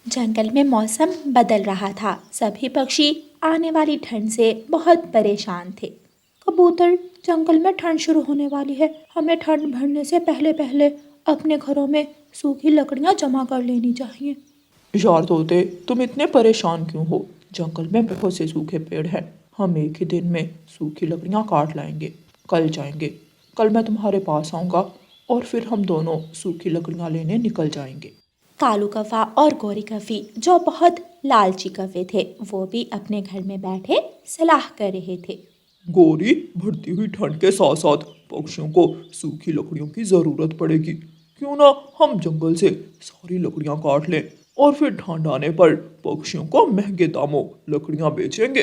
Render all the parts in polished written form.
जंगल में मौसम बदल रहा था। सभी पक्षी आने वाली ठंड से बहुत परेशान थे। कबूतर, जंगल में ठंड शुरू होने वाली है। हमें ठंड बढ़ने से पहले पहले अपने घरों में सूखी लकड़ियां जमा कर लेनी चाहिए। यार तोते, तुम इतने परेशान क्यों हो? जंगल में बहुत से सूखे पेड़ हैं। हम एक ही दिन में सूखी लकड़ियां काट लाएंगे। कल जाएंगे। कल मैं तुम्हारे पास आऊंगा और फिर हम दोनों सूखी लकड़ियां लेने निकल जाएंगे। कालू कौवा और गौरी कौवी, जो बहुत लालची कौवे थे, वो भी अपने घर में बैठे सलाह कर रहे थे। गोरी, बढ़ती हुई ठंड के साथ साथ पक्षियों को सूखी लकड़ियों की जरूरत पड़ेगी। क्यों ना हम जंगल से सारी लकड़ियां काट लें और फिर ठंड आने पर पक्षियों को महंगे दामों लकड़ियां बेचेंगे।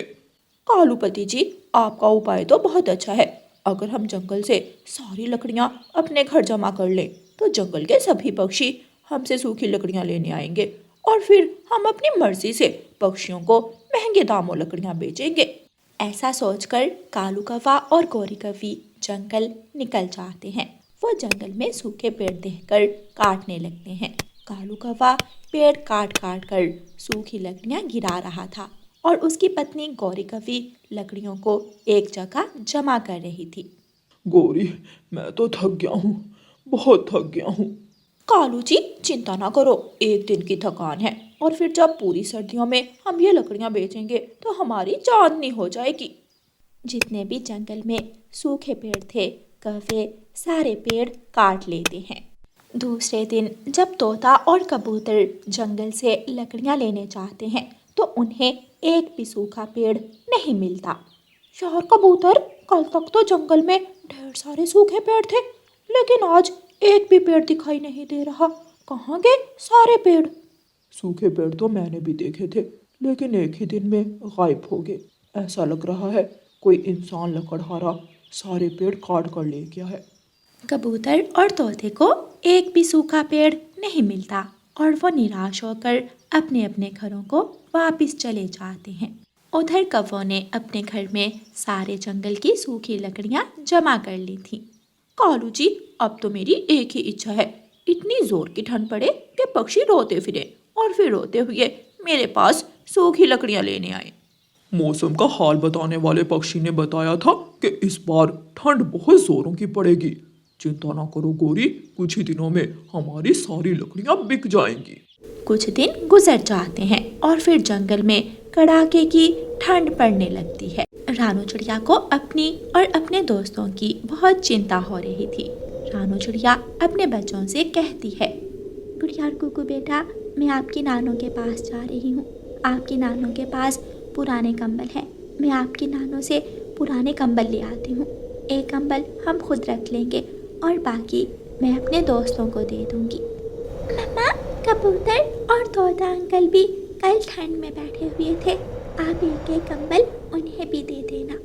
कालूपति जी, आपका उपाय तो बहुत अच्छा है। अगर हम जंगल से सारी लकड़ियां अपने घर जमा कर लें तो जंगल के सभी पक्षी हमसे सूखी लकड़ियां लेने आएंगे और फिर हम अपनी मर्जी से पक्षियों को महंगे दामों लकड़ियां बेचेंगे। ऐसा सोचकर कालू कौवा और गौरी कौवी जंगल निकल जाते हैं। वो जंगल में सूखे पेड़ देखकर काटने लगते हैं। कालू कौवा पेड़ काट काट कर सूखी लकड़ियां गिरा रहा था और उसकी पत्नी गौरी कौवी लकड़ियों को एक जगह जमा कर रही थी। गोरी, मैं तो थक गया हूँ। बहुत थक गया हूँ। कालू जी, चिंता ना करो, एक दिन की थकान है और फिर जब पूरी सर्दियों में हम ये लकड़ियां बेचेंगे तो हमारी चांदनी हो जाएगी। जितने भी जंगल में सूखे पेड़ थे, कौवे सारे पेड़ काट लेते हैं। दूसरे दिन जब तोता और कबूतर जंगल से लकड़ियां लेने जाते हैं तो उन्हें एक भी सूखा पेड़ नहीं मिलता। यार कबूतर, कल तक तो जंगल में ढेर सारे सूखे पेड़ थे, लेकिन आज एक भी पेड़ दिखाई नहीं दे रहा। कहाँ गए सारे पेड़? सूखे पेड़ तो मैंने भी देखे थे, लेकिन एक ही दिन में गायब हो गए। ऐसा लग रहा है कोई इंसान लकड़हारा सारे पेड़ काट कर ले गया है। कबूतर और तोते को एक भी सूखा पेड़ नहीं मिलता और वो निराश होकर अपने अपने घरों को वापस चले जाते हैं। उधर कौवों ने अपने घर में सारे जंगल की सूखी लकड़ियां जमा कर ली थीं। कालू जी, अब तो मेरी एक ही इच्छा है, इतनी जोर की ठंड पड़े कि पक्षी रोते फिरे और फिर रोते हुए मेरे पास सूखी लकड़ियां लेने आए। मौसम का हाल बताने वाले पक्षी ने बताया था कि इस बार ठंड बहुत जोरों की पड़ेगी। चिंता ना करो गोरी, कुछ ही दिनों में हमारी सारी लकड़ियां बिक जाएंगी। कुछ दिन गुजर जाते हैं और फिर जंगल में कड़ाके की ठंड पड़ने लगती है। रानू चिड़िया को अपनी और अपने दोस्तों की बहुत चिंता हो रही थी। रानू चिड़िया अपने बच्चों से कहती है, गुड़िया और कुकू बेटा, मैं आपकी नानों के पास जा रही हूँ। आपकी नानों के पास पुराने कंबल हैं। मैं आपकी नानों से पुराने कंबल ले आती हूँ। एक कंबल हम खुद रख लेंगे और बाकी मैं अपने दोस्तों को दे दूँगी। मम्मा, कबूतर और तोता अंकल भी कल ठंड में बैठे हुए थे। आप एक एक कंबल उन्हें भी दे देना।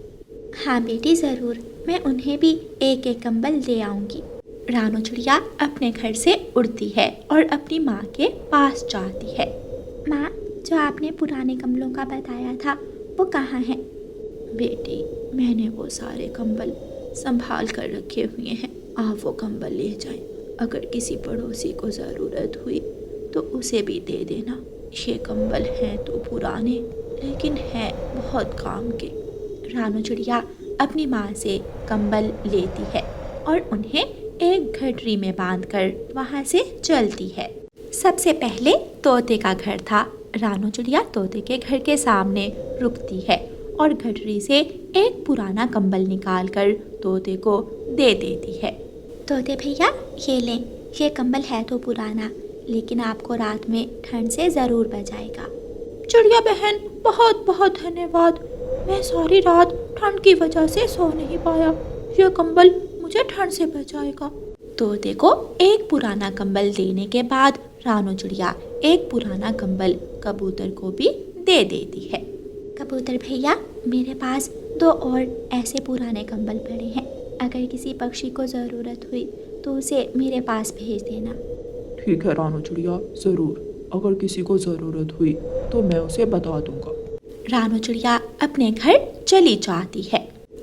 हाँ बेटी, ज़रूर, मैं उन्हें भी एक एक कंबल दे आऊँगी। रानू चिड़िया अपने घर से उड़ती है और अपनी माँ के पास जाती है। माँ, जो आपने पुराने कंबलों का बताया था वो कहाँ है? बेटी, मैंने वो सारे कंबल संभाल कर रखे हुए हैं। आप वो कंबल ले जाएं। अगर किसी पड़ोसी को ज़रूरत हुई तो उसे भी दे देना। ये कंबल हैं तो पुराने, लेकिन हैं बहुत काम के। रानू चिड़िया अपनी माँ से कंबल लेती है और उन्हें एक गठरी में बांधकर वहाँ से चलती है। सबसे पहले तोते का घर था। रानू चिड़िया तोते के घर के सामने रुकती है और गठरी से एक पुराना कंबल निकालकर तोते को दे देती है। तोते भैया, ये लें। ये कंबल है तो पुराना, लेकिन आपको रात में ठंड से ज़रूर बचाएगा। चिड़िया बहन, बहुत बहुत धन्यवाद। मैं सारी रात ठंड की वजह से सो नहीं पाया। ये कंबल मुझे ठंड से बचाएगा। तोते को एक पुराना कंबल देने के बाद रानू चिड़िया एक पुराना कंबल कबूतर को भी दे देती है। कबूतर भैया, मेरे पास 2 और ऐसे पुराने कंबल पड़े हैं। अगर किसी पक्षी को ज़रूरत हुई तो उसे मेरे पास भेज देना। ठीक है रानू चिड़िया, ज़रूर। अगर किसी को ज़रूरत हुई तो मैं उसे बता दूंगा। रानू चिड़िया अपने घर चली जाती है।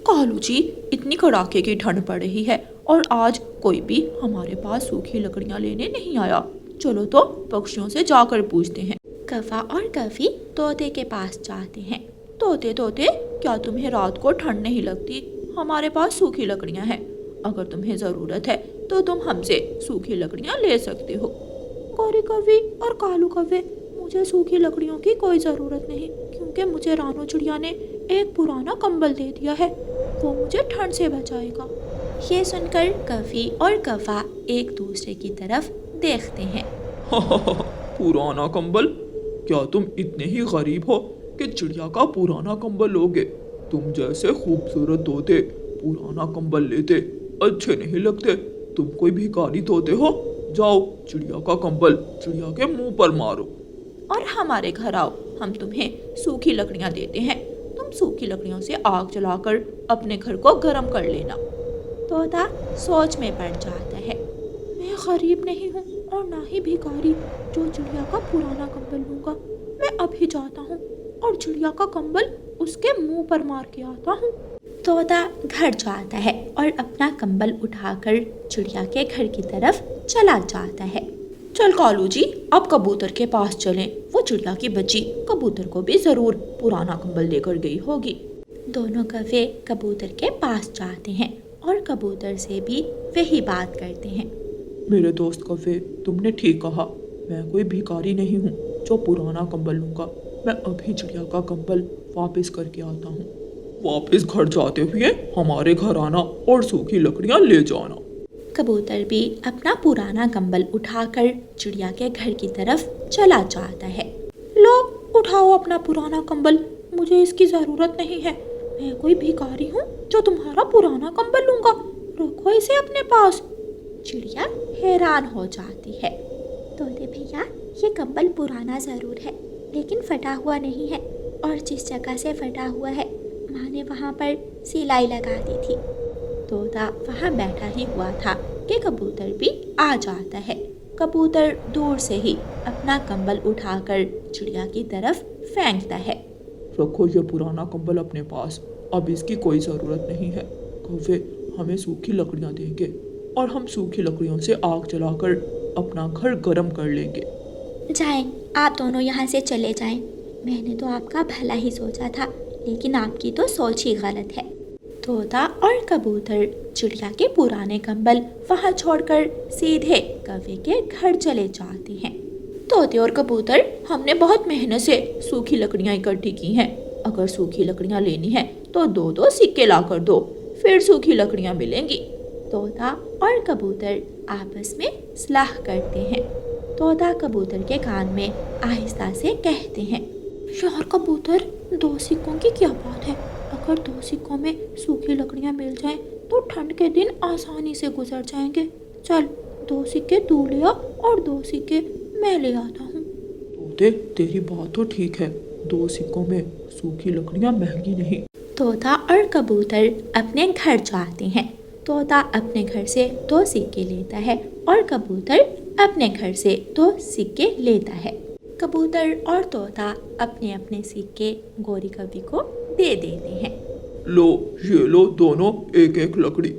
कालू जी, इतनी कड़ाके की ठंड पड़ रही है और आज कोई भी हमारे पास सूखी लकड़ियां लेने नहीं आया। चलो तो पक्षियों से जाकर पूछते हैं। कौवा और कौवी तोते के पास जाते हैं। तोते तोते, क्या तुम्हें रात को ठंड नहीं लगती? हमारे पास सूखी लकड़ियां हैं, अगर तुम्हें ज़रूरत है तो तुम हमसे सूखी लकड़ियां ले सकते हो। गौरी कौवी और कालू कौवे, मुझे सूखी लकड़ियों की कोई ज़रूरत नहीं, क्योंकि मुझे रानो चिड़िया ने एक पुराना कंबल दे दिया है, वो मुझे ठंड से बचाएगा। ये सुनकर कौवी और कौवा एक दूसरे की तरफ देखते हैं। पुराना कंबल? क्या तुम इतने ही गरीब हो कि चिड़िया का पुराना कंबल लोगे? तुम जैसे खूबसूरत तोते पुराना कंबल लेते अच्छे नहीं लगते। तुम कोई भिखारी तोते हो? जाओ चिड़िया का कंबल चिड़िया के मुंह पर मारो और हमारे घर आओ, हम तुम्हें सूखी लकड़ियां देते हैं। तुम सूखी लकड़ियों से आग जलाकर अपने घर को गर्म कर लेना। तोता सोच में पड़ जाता है। मैं गरीब नहीं हूँ और ना ही भिखारी जो चिड़िया का पुराना कंबल लूँगा। मैं अभी जाता हूँ और चिड़िया का कंबल उसके मुंह पर मार के आता हूँ। तोता घर जाता है और अपना कंबल उठाकर चिड़िया के घर की तरफ चला जाता है। चल कालू जी, अब कबूतर के पास चलें। वो चिड़िया की बच्ची कबूतर को भी जरूर पुराना कंबल देकर गई होगी। दोनों कौवे कबूतर के पास जाते हैं और कबूतर से भी वही बात करते हैं। मेरे दोस्त कौवे, तुमने ठीक कहा, मैं कोई भिखारी नहीं हूँ जो पुराना कंबल लूँगा। मैं अभी चिड़िया का कंबल वापस करके आता हूँ। वापस घर जाते हुए हमारे घर आना और सूखी लकड़ियाँ ले जाना। कबूतर भी अपना पुराना कंबल उठाकर चिड़िया के घर की तरफ चला जाता है। लो, उठाओ अपना पुराना कंबल, मुझे इसकी ज़रूरत नहीं है। मैं कोई भिखारी हूँ जो तुम्हारा पुराना कंबल लूँगा। रखो इसे अपने पास। चिड़िया हैरान हो जाती है। तोते भैया, ये कंबल पुराना ज़रूर है, लेकिन फटा हुआ नहीं है, और जिस जगह से फटा हुआ है माँ ने वहाँ पर सिलाई लगा दी थी। तोता वहाँ बैठा ही हुआ था कि कबूतर भी आ जाता है। कबूतर दूर से ही अपना कंबल उठाकर चिड़िया की तरफ फेंकता है। रखो ये पुराना कंबल अपने पास, अब इसकी कोई ज़रूरत नहीं है। कौवे हमें सूखी लकड़ियाँ देंगे और हम सूखी लकड़ियों से आग जलाकर अपना घर गर्म कर लेंगे। जाएं, आप दोनों यहाँ से चले जाएं। मैंने तो आपका भला ही सोचा था, लेकिन आपकी तो सोच ही गलत है। तोता और कबूतर चिड़िया के पुराने कंबल वहाँ छोड़कर सीधे कौवे के घर चले जाते हैं। तोते और कबूतर, हमने बहुत मेहनत से सूखी लकड़ियाँ इकट्ठी की हैं। अगर सूखी लकड़ियाँ लेनी है तो 2-2 सिक्के ला कर दो, फिर सूखी लकड़ियाँ मिलेंगी। तोता और कबूतर आपस में सलाह करते हैं। तोता कबूतर के कान में आहिस्ता से कहते हैं, यार कबूतर, 2 सिक्कों की क्या बात है? अगर 2 सिक्कों में सूखी लकड़ियाँ मिल जाएं तो ठंड के दिन आसानी से गुजर जाएंगे। चल, 2 सिक्के तू ले आ और 2 सिक्के मैं ले आता हूँ। तोते, तेरी बात तो ठीक है, 2 सिक्कों में सूखी लकड़ियाँ महंगी नहीं। तोता और कबूतर अपने घर जाते हैं। तोता अपने घर से 2 सिक्के लेता है और कबूतर अपने घर से 2 सिक्के लेता है। कबूतर और तोता अपने अपने सिक्के गौरी कौवी को दे देते हैं। लो, ये लो दोनों 1-1 लकड़ी।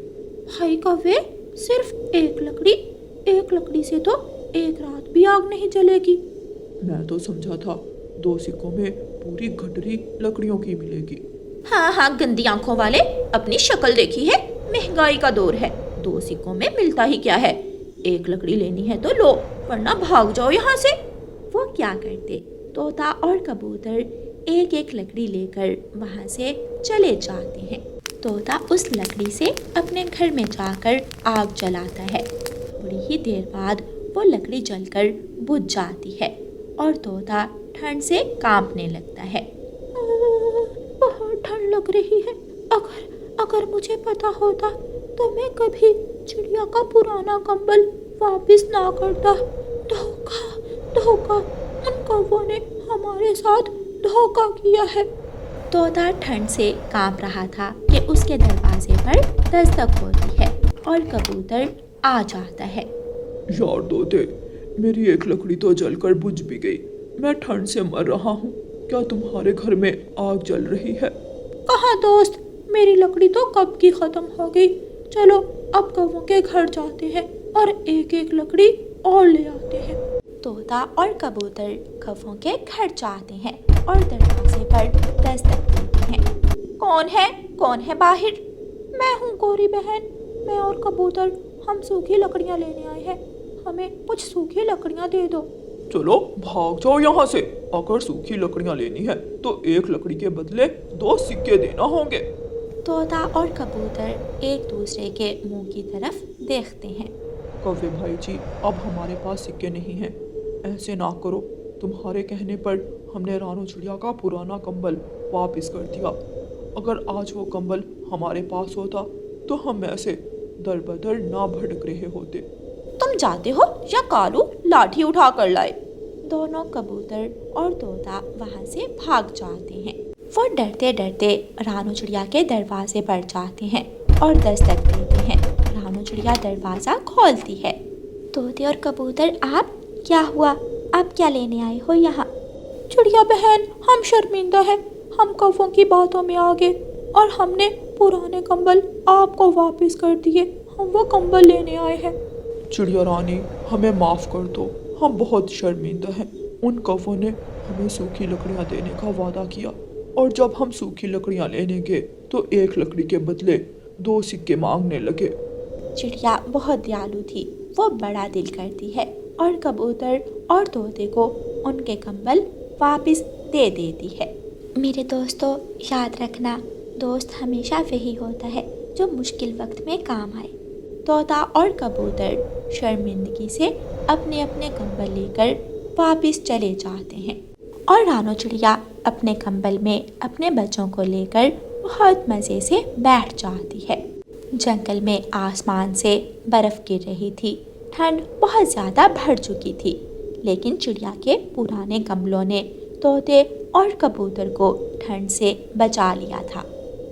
हाय कौवे, सिर्फ 1 लकड़ी? 1 लकड़ी से तो 1 रात भी आग नहीं जलेगी। मैं तो समझा था 2 सिक्कों में पूरी गठरी लकड़ियों की मिलेगी। हाँ, गंदी आंखों वाले, अपनी शक्ल देखी है? महंगाई का दौर है, 2 सिक्कों में मिलता ही क्या है। 1 लकड़ी लेनी है तो लो, वरना भाग जाओ यहाँ से। वो क्या करते, तोता और कबूतर 1-1 लकड़ी लेकर वहाँ से चले जाते हैं। तोता उस लकड़ी से अपने घर में जाकर आग जलाता है। थोड़ी ही देर बाद वो लकड़ी जलकर बुझ जाती है और तोता ठंड से कांपने लगता है। बहुत ठंड लग रही है। अगर मुझे पता होता तो मैं कभी चिड़िया का पुराना कंबल वापस ना करता। धोखा, उन कौवों ने हमारे साथ धोखा किया है। तोता ठंड से कांप रहा था कि उसके दरवाजे पर दस्तक होती है और कबूतर आ जाता है। यार तोते, मेरी 1 लकड़ी तो जलकर बुझ भी गई। मैं ठंड से मर रहा हूँ। क्या तुम्हारे घर में आग जल रही है? कहाँ दोस्त, मेरी लकड़ी तो कब की खत्म हो गई। चलो अब कौवों के घर जाते हैं और 1-1 लकड़ी और ले आते हैं। तोता और कबूतर कौवों के घर जाते हैं और दरवाजे पर दस्तक देते हैं। कौन है बाहर? मैं हूँ गौरी बहन। मैं और कबूतर हम सूखी लकड़ियाँ लेने आए हैं। हमें कुछ सूखी लकड़ियाँ दे दो। चलो भाग जाओ यहाँ से। अगर सूखी लकड़ियाँ लेनी है तो एक लकड़ी के बदले 2 सिक्के देना होंगे। तोता और कबूतर एक दूसरे के मुंह की तरफ देखते हैं। कौवे भाई जी, अब हमारे पास सिक्के नहीं हैं। ऐसे ना करो। तुम्हारे कहने पर हमने रानो चिड़िया का पुराना कंबल वापस कर दिया। अगर आज वो कंबल हमारे पास होता तो हम ऐसे दर बदर ना भटक रहे होते। तुम जाते हो या कालू लाठी उठा कर लाए? दोनों कबूतर और तोता वहाँ से भाग जाते हैं। वो डरते डरते रानो चिड़िया के दरवाजे पर जाते हैं और दस्तक देते हैं। रानो चिड़िया दरवाज़ा खोलती है। तोते और कबूतर, आप क्या हुआ? आप क्या लेने आए हो यहाँ? चिड़िया बहन, हम शर्मिंदा हैं। हम कौवों की बातों में आ गए और हमने पुराने कंबल आपको वापस कर दिए। हम वो कंबल लेने आए हैं। चिड़िया रानी, हमें माफ़ कर दो। हम बहुत शर्मिंदा हैं। उन कौवों ने हमें सूखी लकड़ियाँ देने का वादा किया और जब हम सूखी लकड़ियाँ लेने गए तो एक लकड़ी के बदले 2 सिक्के मांगने लगे। चिड़िया बहुत दयालु थी। वो बड़ा दिल करती है और कबूतर और तोते को उनके कंबल वापस दे देती है। मेरे दोस्तों, याद रखना, दोस्त हमेशा वही होता है जो मुश्किल वक्त में काम आए। तोता और कबूतर शर्मिंदगी से अपने अपने कंबल लेकर वापस चले जाते हैं और रानो चिड़िया अपने कंबल में अपने बच्चों को लेकर बहुत मज़े से बैठ जाती है। जंगल में आसमान से बर्फ़ गिर रही थी। ठंड बहुत ज़्यादा बढ़ चुकी थी, लेकिन चिड़िया के पुराने कंबलों ने तोते और कबूतर को ठंड से बचा लिया था।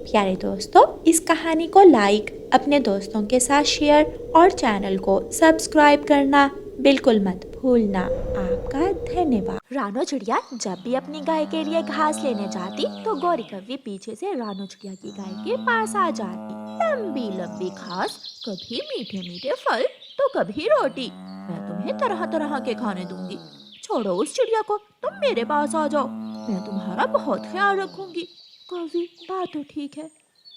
प्यारे दोस्तों, इस कहानी को लाइक, अपने दोस्तों के साथ शेयर और चैनल को सब्सक्राइब करना बिल्कुल मत भूलना। आपका धन्यवाद। रानो चिड़िया जब भी अपनी गाय के लिए घास लेने जाती तो गौरी कव्वी पीछे से रानो चिड़िया की गाय के पास आ जाती। लंबी लंबी घास, कभी मीठे मीठे फल तो कभी रोटी। मैं तुम्हें तरह तरह के खाने दूंगी। छोड़ो उस चिड़िया को, तुम मेरे पास आ जाओ। मैं तुम्हारा बहुत ख्याल रखूंगी। कव्वी, बात तो ठीक है,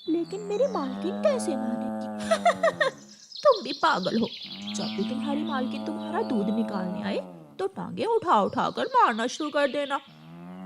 लेकिन मेरी मालकिन कैसे मानेगी? तुम भी पागल हो। जब भी तुम्हारी मालकिन तुम्हारा दूध निकालने आए तो टांगे उठा उठा कर मारना शुरू कर देना।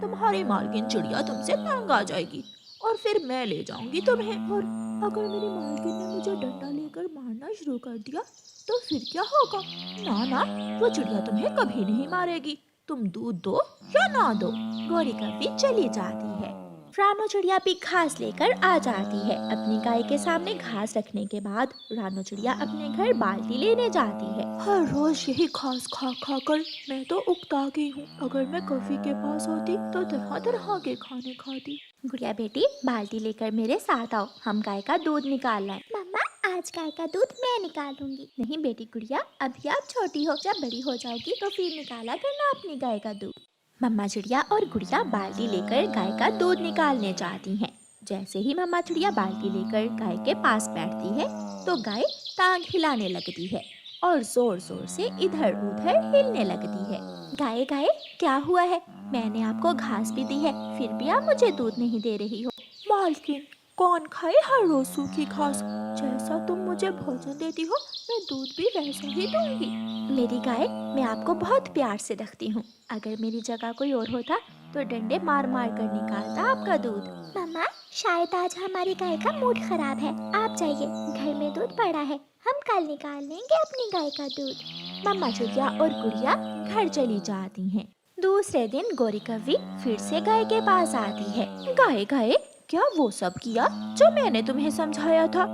तुम्हारी मालकिन चिड़िया तुमसे तंग आ जाएगी और फिर मैं ले जाऊंगी तुम्हें। और अगर मेरी मालकिन ने मुझे डंडा लेकर मारना शुरू कर दिया तो फिर क्या होगा? ना ना, वो चिड़िया तुम्हें कभी नहीं मारेगी। तुम दूध दो या ना दो। गौरी कव्वी चली जाती है। रानो चिड़िया भी घास लेकर आ जाती है। अपनी गाय के सामने घास रखने के बाद रानो चिड़िया अपने घर बाल्टी लेने जाती है। हर रोज यही घास खा खा कर मैं तो उकता गई हूँ। अगर मैं कव्वी के पास होती तो तरह तरह के खाने खाती। गुड़िया बेटी, बाल्टी लेकर मेरे साथ आओ, हम गाय का दूध निकाल लाएं। मम्मा, आज गाय का दूध मैं निकालूंगी। नहीं बेटी गुड़िया, अभी आप छोटी हो, जब बड़ी हो जाओगी तो फिर निकाला करना अपनी गाय का दूध। मम्मा चिड़िया और गुड़िया बाल्टी लेकर गाय का दूध निकालने जाती हैं। जैसे ही मम्मा चिड़िया बाल्टी लेकर गाय के पास बैठती है तो गाय टांग हिलाने लगती है और जोर जोर से इधर उधर हिलने लगती है। गाय गाय, क्या हुआ है? मैंने आपको घास भी दी है, फिर भी आप मुझे दूध नहीं दे रही हो। मालकिन, कौन खाए हर रोज सूखी घास? जैसा तुम मुझे भोजन देती हो मैं दूध भी वैसा ही दूंगी। मेरी गाय, मैं आपको बहुत प्यार से रखती हूँ। अगर मेरी जगह कोई और होता तो डंडे मार मार कर निकालता आपका दूध। मम्मा, शायद आज हमारी गाय का मूड खराब है। आप जाइए, घर में दूध पड़ा है, हम कल निकाल लेंगे अपनी गाय का दूध। मम्मा चिड़िया और गुड़िया घर चली जाती हैं। दूसरे दिन गौरी कव्वी फिर से गाय के पास आती है। गाय गाय, क्या वो सब किया जो मैंने तुम्हें समझाया था?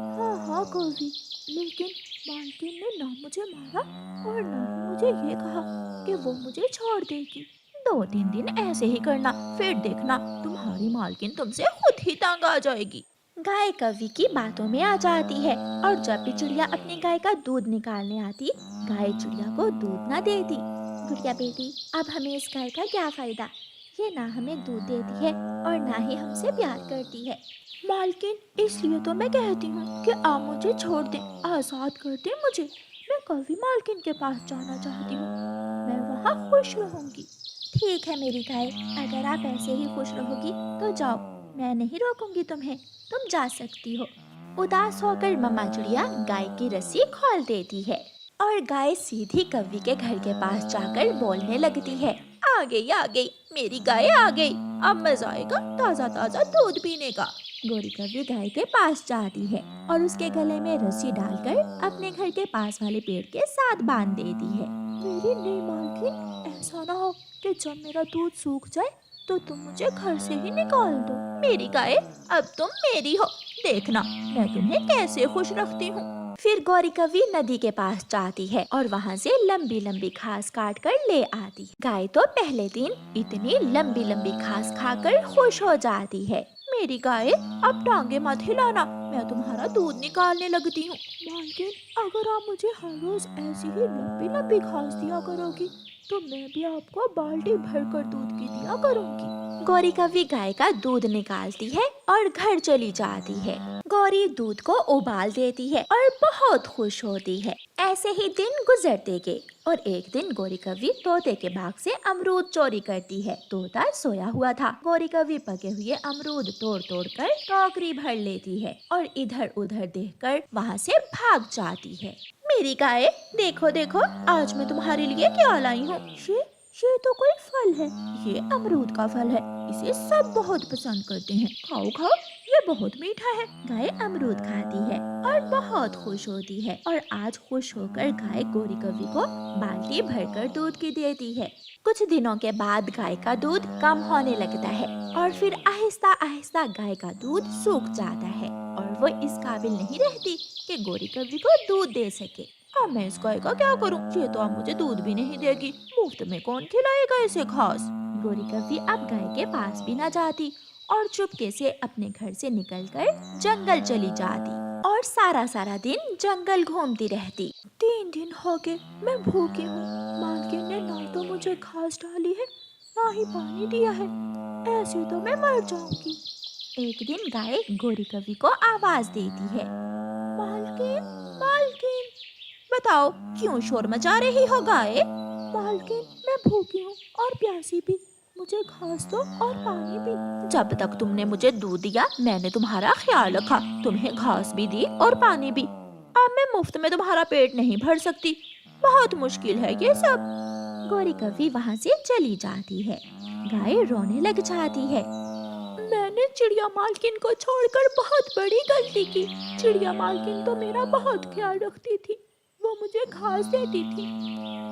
हाँ कव्वी, लेकिन मालकिन ने ना मुझे मारा और ना ही मुझे ये कहा कि वो मुझे छोड़ देगी। 2-3 दिन ऐसे ही करना, फिर देखना तुम्हारी मालकिन तुमसे खुद ही तंग आ जाएगी। गाय कव्वी की बातों में आ जाती है और जब भी चिड़िया अपनी गाय का दूध निकालने आती, गाय चिड़िया को दूध ना देती। गुड़िया बेटी, अब हमें इस गाय का क्या फायदा? ये ना हमें दूध देती है और ना ही हमसे प्यार करती है। मालकिन, इसलिए तो मैं कहती हूँ कि आप मुझे छोड़ दें, आज़ाद कर दें मुझे। मैं कव्वी मालकिन के पास जाना चाहती हूँ। मैं वहाँ यहाँ खुश रहूंगी। ठीक है मेरी गाय, अगर आप ऐसे ही खुश रहोगी तो जाओ, मैं नहीं रोकूंगी तुम्हें, तुम जा सकती हो। उदास होकर मम्मा चिड़िया गाय की रस्सी खोल देती है और गाय सीधी कव्वी के घर के पास जाकर बोलने लगती है, आ गई मेरी गाय आ गई, अब मजा आएगा ताजा ताजा दूध पीने का। गोरी कव्वी गाय के पास जाती है और उसके गले में रस्सी डालकर अपने घर के पास वाले पेड़ के साथ बांध देती है। मेरी नई मालकिन, ऐसा ना हो कि जब मेरा दूध सूख जाए तो तुम मुझे घर से ही निकाल दो। मेरी गाय, अब तुम मेरी हो, देखना मैं तुम्हें कैसे खुश रखती हूँ। फिर गौरी कव्वी नदी के पास जाती है और वहाँ से लंबी लंबी घास काट कर ले आती है। गाय तो पहले दिन इतनी लंबी लंबी घास खाकर खुश हो जाती है। मेरी गाय, अब टांगे मत हिलाना, मैं तुम्हारा दूध निकालने लगती हूँ। मालकिन, अगर आप मुझे हर रोज ऐसी ही लंबी लंबी घास दिया करोगी तो मैं भी आपको बाल्टी भरकर दूध की दिया करूँगी। गौरी कव्वी गाय का दूध निकालती है और घर चली जाती है। गौरी दूध को उबाल देती है और बहुत खुश होती है। ऐसे ही दिन गुजरते गए और एक दिन गौरी कव्वी तोते के बाग से अमरूद चोरी करती है। तोता सोया हुआ था। गौरी कव्वी पके हुए अमरूद तोड़ तोड़ कर टोकरी भर लेती है और इधर उधर देखकर वहाँ से भाग जाती है। मेरी गाय, देखो देखो, आज मैं तुम्हारे लिए क्या लाई हूँ। ये तो कोई फल है, ये अमरूद का फल है, इसे सब बहुत पसंद करते हैं, खाओ खाओ, ये बहुत मीठा है। गाय अमरूद खाती है और बहुत खुश होती है और आज खुश होकर गाय गौरी कव्वी को बाल्टी भरकर दूध की देती है। कुछ दिनों के बाद गाय का दूध कम होने लगता है और फिर आहिस्ता आहिस्ता गाय का दूध सूख जाता है और वो इस काबिल नहीं रहती कि गौरी कव्वी को दूध दे सके। अब मैं इस गाय का क्या करूं? ये तो अब मुझे दूध भी नहीं देगी, मुफ्त में कौन खिलाएगा इसे घास। गौरी कव्वी अब गाय के पास भी न जाती और चुपके से अपने घर से निकलकर जंगल चली जाती और सारा सारा दिन जंगल घूमती रहती। 3 दिन हो गए, मैं भूखी हूँ। मालकिन ने ना तो मुझे घास डाली है, ना ही पानी दिया है, ऐसे तो मैं मर जाऊंगी। एक दिन गाय गौरी कव्वी को आवाज देती है, मालकिन, मालकिन। बताओ, क्यों शोर मचा रही हो गाय? मालकिन, मैं भूखी हूँ और प्यासी भी, मुझे घास दो और पानी भी। जब तक तुमने मुझे दूध दिया मैंने तुम्हारा ख्याल रखा, तुम्हें घास भी दी और पानी भी। अब मैं मुफ्त में तुम्हारा पेट नहीं भर सकती, बहुत मुश्किल है ये सब। गौरी कव्वी वहाँ से चली जाती है। गाय रोने लग जाती है, मैंने चिड़िया मालकिन को छोड़कर बहुत बड़ी गलती की। चिड़िया मालकिन तो मेरा बहुत ख्याल रखती थी, वो मुझे घास देती थी।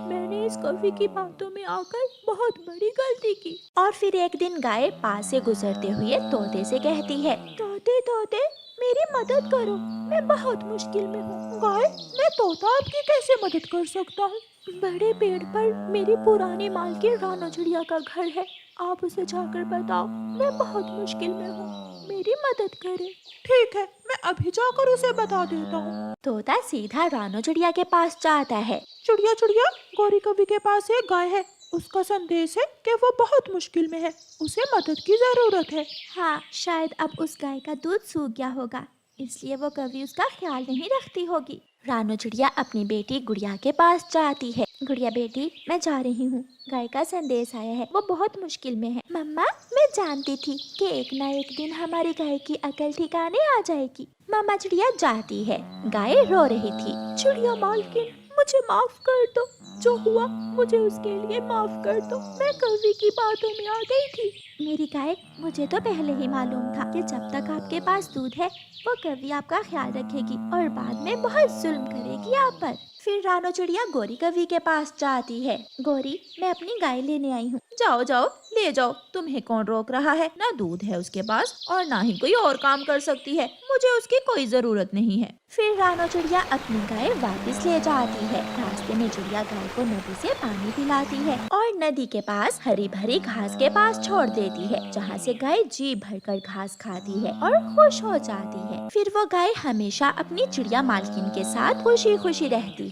मैंने इस कव्वी की बातों में आकर बहुत बड़ी गलती की। और फिर एक दिन गाय पास से गुजरते हुए तोते से कहती है, तोते तोते, मेरी मदद करो, मैं बहुत मुश्किल में हूँ। गाय, मैं तोता आपकी कैसे मदद कर सकता हूँ? बड़े पेड़ पर मेरी पुरानी मालकिन रानो चिड़िया का घर है, आप उसे जाकर बताओ, मैं बहुत मुश्किल में हूँ, मेरी मदद करें। ठीक है, मैं अभी जाकर उसे बता देता हूँ। तोता सीधा रानो चिड़िया के पास जाता है। चिड़िया चिड़िया, गौरी कव्वी के पास एक गाय है, उसका संदेश है कि वो बहुत मुश्किल में है, उसे मदद की जरूरत है। हाँ, शायद अब उस गाय का दूध सूख गया होगा, इसलिए वो कभी उसका ख्याल नहीं रखती होगी। रानो चिड़िया अपनी बेटी गुड़िया के पास जाती है। गुड़िया बेटी, मैं जा रही हूँ, गाय का संदेश आया है, वो बहुत मुश्किल में है। मम्मा, मैं जानती थी कि एक ना एक दिन हमारी गाय की अकल ठिकाने आ जाएगी। मम्मा चिड़िया जाती है। गाय रो रही थी। चिड़िया मालकिन, मुझे माफ कर दो, जो हुआ मुझे उसके लिए माफ कर दो, मैं कव्वी की बातों में आ गई थी। मेरी गाय, मुझे तो पहले ही मालूम था कि जब तक आपके पास दूध है वो कव्वी आपका ख्याल रखेगी और बाद में बहुत जुल्म करेगी आप पर। फिर रानो चिड़िया गौरी कव्वी के पास जाती है। गौरी, मैं अपनी गाय लेने आई हूँ। जाओ जाओ, ले जाओ, तुम्हें कौन रोक रहा है? ना दूध है उसके पास और ना ही कोई और काम कर सकती है, मुझे उसकी कोई जरूरत नहीं है। फिर रानो चिड़िया अपनी गाय वापस ले जाती है। रास्ते में चिड़िया गाय को नदी से पानी पिलाती है और नदी के पास हरी भरी घास के पास छोड़ देती है, जहाँ से गाय जी भरकर घास खाती है और खुश हो जाती है। फिर वो गाय हमेशा अपनी चिड़िया मालकिन के साथ खुशी खुशी रहती है।